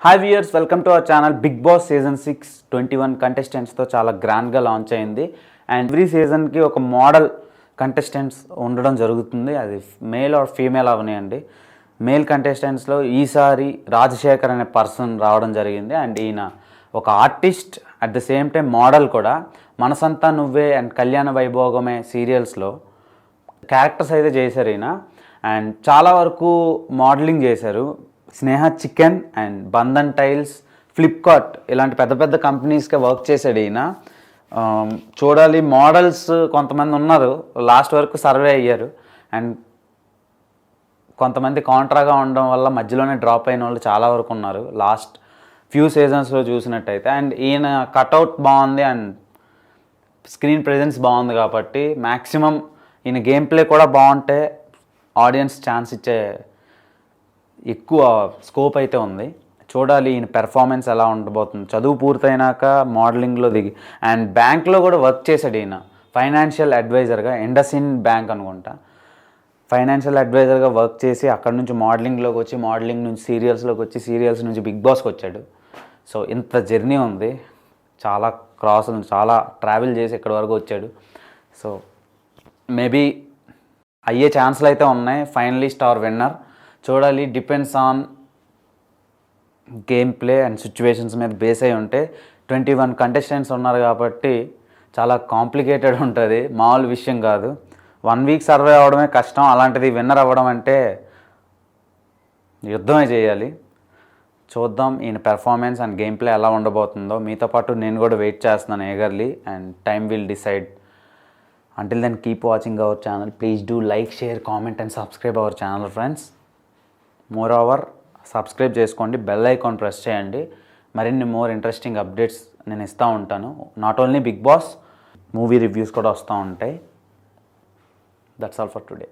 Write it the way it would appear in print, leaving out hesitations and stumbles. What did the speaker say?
Hi viewers, welcome to our channel. Bigg Boss season 6 21 కంటెస్టెంట్స్తో చాలా గ్రాండ్గా లాంచ్ అయింది. అండ్ ఎవ్రీ సీజన్కి ఒక మోడల్ కంటెస్టెంట్స్ ఉండడం జరుగుతుంది. అది మేల్ ఆర్ ఫీమేల్ అవనియండి. మేల్ కంటెస్టెంట్స్లో ఈసారి రాజశేఖర్ అనే పర్సన్ రావడం జరిగింది. అండ్ ఈయన ఒక artist, at the same time model కూడా. మనసంతా నువ్వే అండ్ కళ్యాణ వైభోగమే సీరియల్స్లో క్యారెక్టర్స్ అయితే చేశారు ఈయన. అండ్ చాలా వరకు మోడలింగ్ చేశారు. Sneha chicken and Bandhan tiles, Flipkart ఇలాంటి పెద్ద పెద్ద కంపెనీస్కే వర్క్ చేశాడు ఈయన. చూడాలి, మోడల్స్ కొంతమంది ఉన్నారు, లాస్ట్ వరకు సర్వే అయ్యారు. అండ్ కొంతమంది కాంట్రాగా ఉండడం వల్ల మధ్యలోనే డ్రాప్ అయిన వాళ్ళు చాలా వరకు ఉన్నారు లాస్ట్ ఫ్యూ సీజన్స్లో చూసినట్టయితే. అండ్ ఈయన కట్అవుట్ బాగుంది అండ్ స్క్రీన్ ప్రెజెన్స్ బాగుంది కాబట్టి మ్యాక్సిమం ఈయన గేమ్ ప్లే కూడా బాగుంటే ఆడియన్స్ ఛాన్స్ ఇచ్చే ఎక్కువ స్కోప్ అయితే ఉంది. చూడాలి ఈయన పెర్ఫార్మెన్స్ ఎలా ఉండబోతుంది. చదువు పూర్తయినాక మోడలింగ్లో దిగి అండ్ బ్యాంక్లో కూడా వర్క్ చేశాడు ఈయన, ఫైనాన్షియల్ అడ్వైజర్గా. ఇండస్ఇండ్ బ్యాంక్ అనుకుంటా. ఫైనాన్షియల్ అడ్వైజర్గా వర్క్ చేసి అక్కడ నుంచి మోడలింగ్లోకి వచ్చి, మోడలింగ్ నుంచి సీరియల్స్లోకి వచ్చి, సీరియల్స్ నుంచి బిగ్ బాస్కి వచ్చాడు. సో ఇంత జర్నీ ఉంది, చాలా చాలా ట్రావెల్ చేసి ఇక్కడి వరకు వచ్చాడు. సో మేబీ అయ్యే ఛాన్స్లు అయితే ఉన్నాయి. ఫైనలిస్ట్ ఆర్ విన్నర్ చూడాలి. Depends on game play and situations మీద బేస్ అయి ఉంటే. 21 కంటెస్టెంట్స్ ఉన్నారు కాబట్టి చాలా కాంప్లికేటెడ్ ఉంటుంది, మామూలు విషయం కాదు. 1 వీక్ సర్వే అవ్వడమే కష్టం, అలాంటిది విన్నర్ అవ్వడం అంటే యుద్ధమే చేయాలి. చూద్దాం ఈయన పెర్ఫార్మెన్స్ అండ్ గేమ్ ప్లే ఎలా ఉండబోతుందో. మీతో పాటు నేను కూడా వెయిట్ చేస్తున్నాను eagerly, and time will decide. Until then, keep watching our channel. Please do like, share, comment and subscribe our channel, friends. Moreover, subscribe చేసుకోండి, బెల్ ఐకాన్ ప్రెస్ చేయండి. మరిన్ని ఇంట్రెస్టింగ్ అప్డేట్స్ నేను ఇస్తూ ఉంటాను. Not only Bigg Boss, movie reviews కూడా వస్తూ ఉంటాయి. That's all for today.